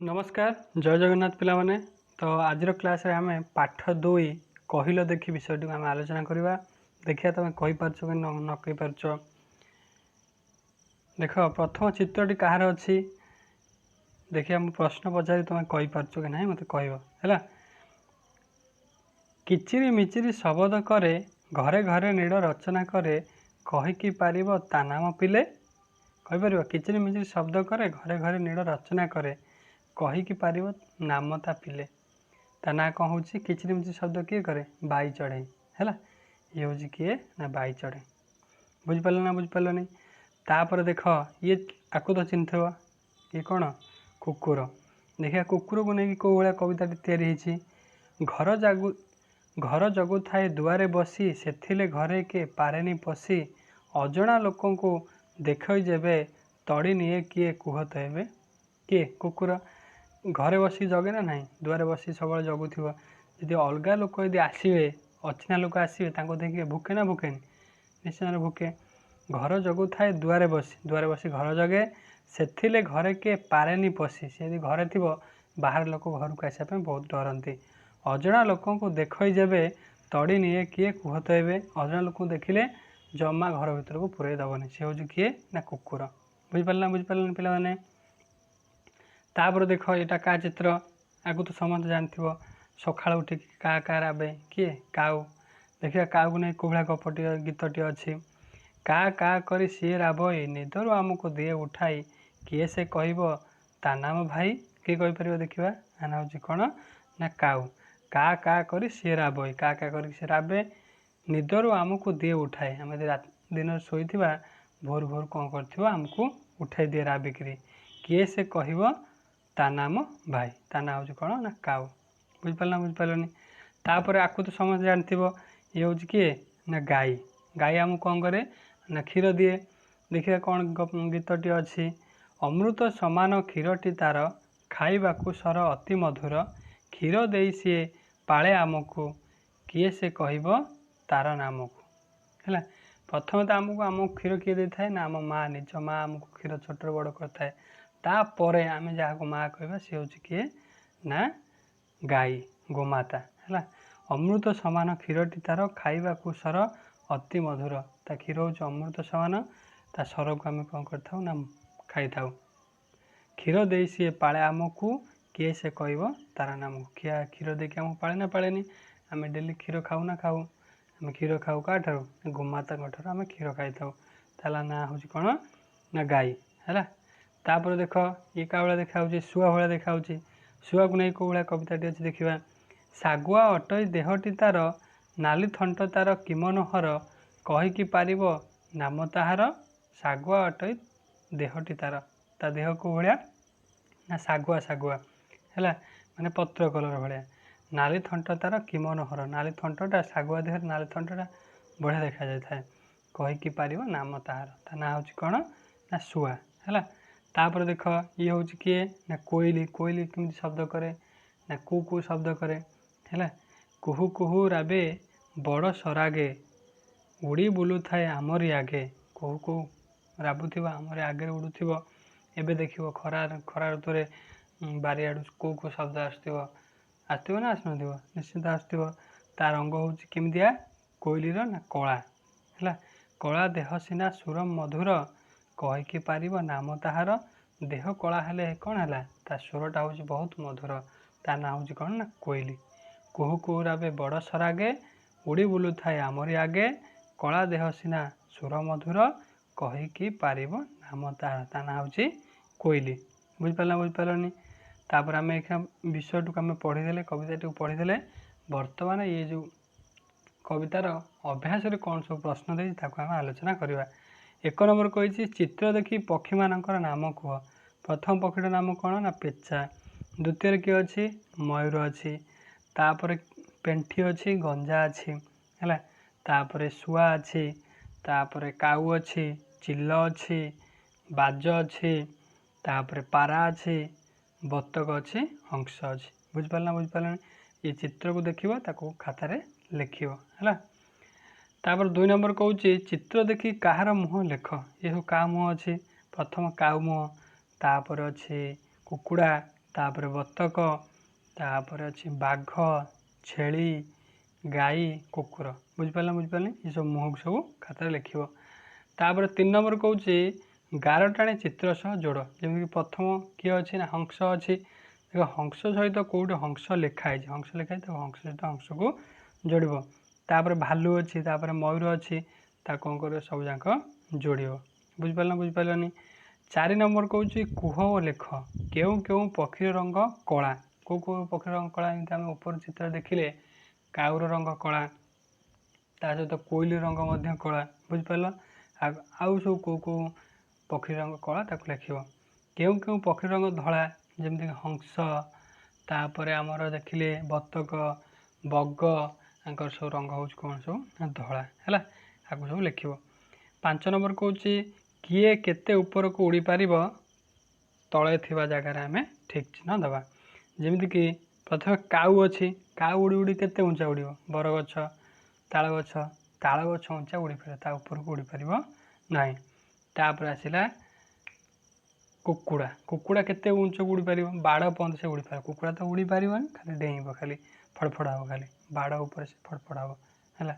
नमस्कार जय जगन्नाथ पिला माने। तो आज क्लास रे आमे पाठ 2 कहिल देखि विषयटी आम आलोचना करवा। देखिए तुम कही पारछ कि न कही पारछ। देख प्रथम चित्रटी कहार अच्छी देखिए हम प्रश्न पचारि तुम कही पारछ कि ना मत कहब है। किचिरी मिचिरी शब्द करे घरे घरे नीड़ रचना करे कहीकि पारिब ता नाम पिले। कहीपर किचिरी मिचिरी शब्द करे घरे घरे नीड़ रचना करे कहीकि पारिब नाम ता पिले। ता ना कौन हूँ किचिरी मिचिरी शब्द किए करे बाई चढ़ई है। ये हूँ किए ना बाई चढ़ई। बुझिपार ना बुझिपार नहीं। तापर देख ये आकु तो चिन्ह थो ये कौन कुकुर। देखिए कुकुर को लेकिन कौ भाया कविता या घर जगु थाए दुआरे बसी सेथिले घरे के पारेनी पशी अजणा लोक देख जेबे तड़ी निए किए कुह तो हे किए कुकुर घरे बसी जगे ना ना दुआरे बसी सब जगुव जी अलग लोक यदि आसवे अचिना लोक आसवे देखिए भूके ना भूके निश्चय भूके। घर जगु थाए दुआरे बसी घर जगे सेथिले घरे के पारेनी पशी सी यदि घरे थी बाहर लोक घर को आसापी बहुत डरती। अजणा लोक देख जेबे तड़ी निए किए कुह तो हे अजणा लोक देखिले जमा घर भर को पुरई दबनी सी हूँ किए ना कुकुर। बुझिपार पे। तापर देख यहाँ क्या चित्र आगु तो समस्त जानथिबो सकाळ उठिक का का राबे किए काऊ। देखिए काऊ को नहीं कोभला गपटी गीतटी अच्छी का का करी सी राबई निदर आमको दिए उठाई किए से कहब ता नाम भाई। किए कहीपर देखा आना हूँ कौन ना काऊ का का करी सी राबई का कर सी राबे निदर आमको दिए उठाए आम दिन शोई भोर भोर कौन कर आमको उठाई दिए राबिक्री किए से कहब ता नाम भाई। ता ना हूँ कौन ना काऊ। बुझिपारनी। तापर आकु तो समझ जानथिबो ये हूँ किए ना गाई। गाई आमको कौन करे ना क्षीर दिए। देखिए कौन गीतटी अच्छी अमृत समान क्षीरटी तार खाइबाकू सर अति मधुर क्षीर दे सी पाले आमको किए से कहब तार नाम को है। प्रथम तो आमको आम क्षीर किए दे थाए ना आम माँ निज माँ आमको क्षीर छोट बड़ करए तापर आम जहाँ को माँ कह सी हूँ किए ना गाई गोमाता है। अमृत समान क्षीरटी तार खाइबाकू सर अति मधुर ता क्षीर हूँ अमृत समान ता सर को आम कौन कर ना खाई था। क्षीर दे सी पाले आमको किए से कहब तार नाम को किया क्षीर देके आमको पाले ना पाले आम डेली क्षीर खाऊ ना खाऊ आम क्षीर खाऊ क्या गोमाता ठार आम क्षीर खाई था ना हूँ कौन ना गाई है। तापर देख ये क्या भाया देखा शुआ भाया देखा शुआ को नहीं कौ भाया कविताटी अच्छी देखा शागुआ अटई देहटी तार नाली थंट तार कि मनोहर कहीकि पारिब नाम ताहार। शागुआ अटई देहटी तार ता देह को भाया ना शागुआ शागुआ है माने पत्र कलर भाया नाली थंट तार कि मनोहर नाली थंटा शागुआ देह नाली थंटा बढ़िया देखा जाए कहीकि पारिब नाम ताहार। ता ना हूँ कौन ना शुआ है। तापर देख ये हूँ किए ना कोईली। कोईली कमी शब्द करे ना कु शब्द करे है कुहू कुहू राबे बड़ सरागे उड़ी बुलू थाए आमरी आगे कुहू कुहू राबुथिबा आमरी आगे उड़ुथिबो। एबे देखिबो खरा ऋतु बारियाडू कौ शब्द आसथिबो ना आसनथिबो निश्चिंत आसथिबो। ता रंग हूँ केमितिया कोईलीर ना कला है कला देह सीना सुर मधुर कहीकि पारिब नाम ताहार। देह कला हेले कौन है ता सुरटा हूँ बहुत मधुर ता ना हूँ कौन ना कोईली। कुहू कुहू राबे बड़ सरागे उड़ी बुलू थाए आमरी आगे कला देह सीना सुर मधुर कहीकि पारिब नाम ताहार। ता ना हूँ कोईली। बुझिपारनी। तापर आम एक विषय आम पढ़ीदे कविता पढ़ीदे बर्तमान ये जो कवितार अभ्यास कौन सब प्रश्न देती आम आलोचना करवा। एक नंबर कही चित्र देखी पक्षी मानकर नाम कह। प्रथम पक्षीर नाम कौन ना पेचा। द्वितीय किए अच्छी मयूर अच्छी तापर पेंठी अच्छी गंजा अच्छी है तापर शुआ अच्छी तापर काऊ अच्छी चिल अच्छी बाज अच्छी तापर पारा अच्छी बतक अच्छी हंस अच्छी। बुझिपार ये चित्र को देखिए ताको खातार लिखियो है। तापर 2 नंबर कहूँ चित्र देखी कहार मुँह लेख। ये सब क्या मुँह अच्छी प्रथम काऊ मुँह तापर अच्छी कुकुड़ा तापर बतक, तापर अच्छी बाघ, छेली, गाई, कुकुर। बुझिपारे ये सब मुह सब खातार लिख। तापर 3 नंबर कौन गारटाणी चित्र सह जोड़। जमीक प्रथम किए अच्छी ना हंस अच्छी, देख हंस सहित कौटे हंस लिखाई, हंस लिखाई तो हंस सहित हंस को जोड़। तापर भालू अच्छी, तापर मयूर अच्छी, कौन कर सब जाक जोड़। बुझिपारनी। 4 नंबर कौन कुह और लेख। केउ केउ पक्षी रंग कला, कौ पक्षी रंग कला एमती आम ऊपर चित्र देखिले काउर रंग कला, ता सहित कोइली रंग कला। बुझिपार आउ सब कौ पक्षी रंग कला ताक लिख। केउ केउ पक्षी रंग धला, जमीक हंस, तापर आमर देखिले बतक, बग, आंकर सब रंग हूँ कौन सब धला है, आपको सब लिख। 5 नंबर कौन किए केते ऊपर को उड़ी पार तले थिबा जगार आम ठीक चिन्ह दबा। जमीक प्रथम काऊ अच्छी, काऊ उड़ी उड़ी केते उंचा उड़, बरगछ, ताल गछ, ताल गछ उंचा उड़ी पारे, ता ऊपर को उड़ी पार ना। तापर आसला कुकुड़ा, कुकुड़ा केते उंच को उड़ी पार, बाड़ पंद से उड़ी पार। कुकुड़ा तो उड़ी पार खाली डेइब, खाली फड़फड़ हम, खाली बाड़ उपर से फड़फड़ हम है।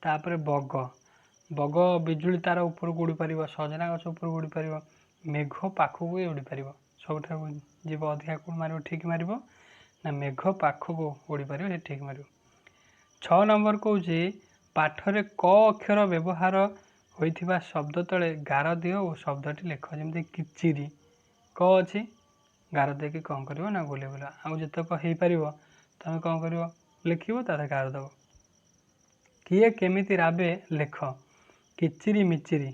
तापर बग, बग बिजुली तार ऊपर को उड़ी पार, सजना गछ ऊपर को उड़ी पार, मेघ पाखक उड़ी पार। सब जीव अधिका कौन मार ठीक मार ना, मेघ पाखक उड़ी पार ठीक मार। 6 नंबर कौन पाठरे क अक्षर व्यवहार होइथिबा शब्द तले गार दियो और शब्दटी लेख। जमी किचिरी क अच्छी, गार देकी कौन कर ना गोले बोला, आउ जितक हो पार तुम कौन कर लिख, गार दब। किए केमिति राबे लेख। किचिरी मिचिरी,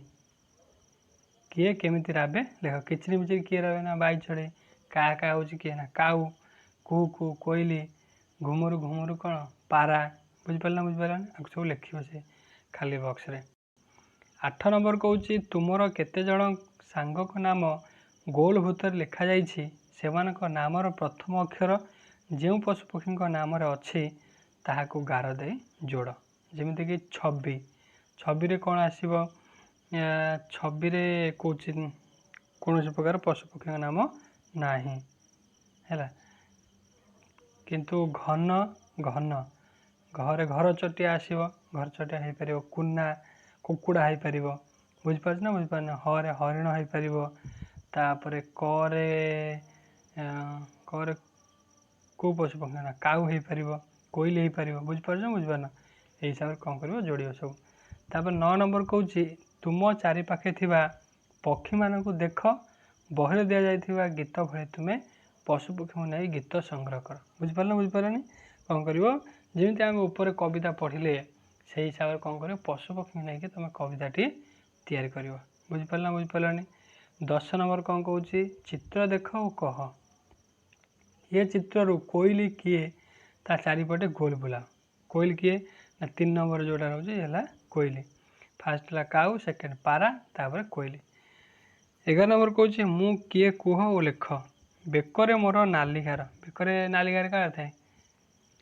किए केमिति राबे लेख। किचिरी मिचिरी किए राबे ना, बाई चढ़े, का का हूँ किए ना काऊ, कु कु कोइली, घुमुरु घुमुरु कौन पारा। बुझिपारा आपको सब लिख से खाली बक्स रे। 8 नंबर कौन तुमर केते जण सांग को नाम गोल भूतर लिखा जाइछि, सेमानक नामर प्रथम अक्षर जो पशुपक्षी नाम अच्छी ताहाको गार दे जोड़। जमीक 26, 26 कौन आसब, 26 कौन प्रकार पशुपक्षी नाम ना है। किंतु घन, घन घरे घर चटिया आसब, घर चटिया हो पार। कुना कुकुड़ा हो पार, बुझिपार ना, बुझिपार हरे हरिण हो पार। तापर करे करे कौ पशुपक्षी ना काऊ हो पार, कोइली हो पार। बुझिपार ना, बुझिपार यही हिसाब से कौन कर जोड़ सब। तापर 9 नंबर कौन तुम चारिपाखे थिबा पक्षी मान को देख, बहरे दि जाइथिबा गीत भले तुम्हें पशुपक्षी को नहीं गीत संग्रह कर। बुझिपार ना, बुझिपारानी कौन कर जमी आम ऊपर कविता पढ़ले से हिसाब से कौन कर पशुपक्षी को लेकिन तुम कविताटी तैयारी कर। बुझिपार ना, बुझिपारानी। 10 नंबर कौन कौन चित्र देख और कह। ये चित्रु कोइली किए ता चारिपटे गोल बुला। कोइल किए ना 3 नंबर जोड़ा रोचे है कोइली। फास्ट है काऊ, सेकेंड पारा, तापर कोइली। 11 नंबर कौन मु किए कुह और लेख। बेकरे मोर नालिगार, बेकरे नालिगार क्या थाए,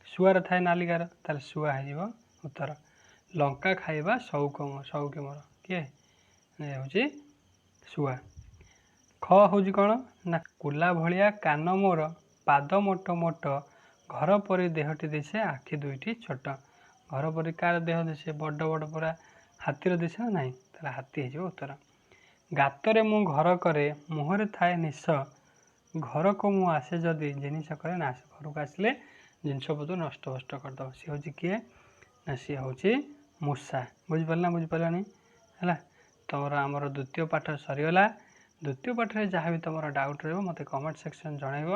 शुआर थाए नालिगार, तार शुआ हो उत्तर। लंका खाइबा शौक शौकी मोर किए हूँ शुआ। ख हूँ कौन ना कुला भलिया कान मोर, पाद मोट मोट, घर परी देहटी दिशे आखि दुईटी छोट। घर परी कार देह दिशे बड़ बड़ पूरा हाथीर दिशे ना नाई, तार हाथी हो उत्तर। गातरे मु घर करे मुहरे थाए निश, घर को मु आसे जदि जिनिस करे नाश। घर को आसिले जिनपतर नष्ट भष्ट करदे। सी हूँ किए ना, सी हूँ मूषा। बुझिपार ना, बुझिपारानी है। तुमर आमर द्वितीय पाठ सरीगला। द्वितीय पाठ में जहाँ भी तुम डाउट रहा मत कमेंट सेक्शन जनइब।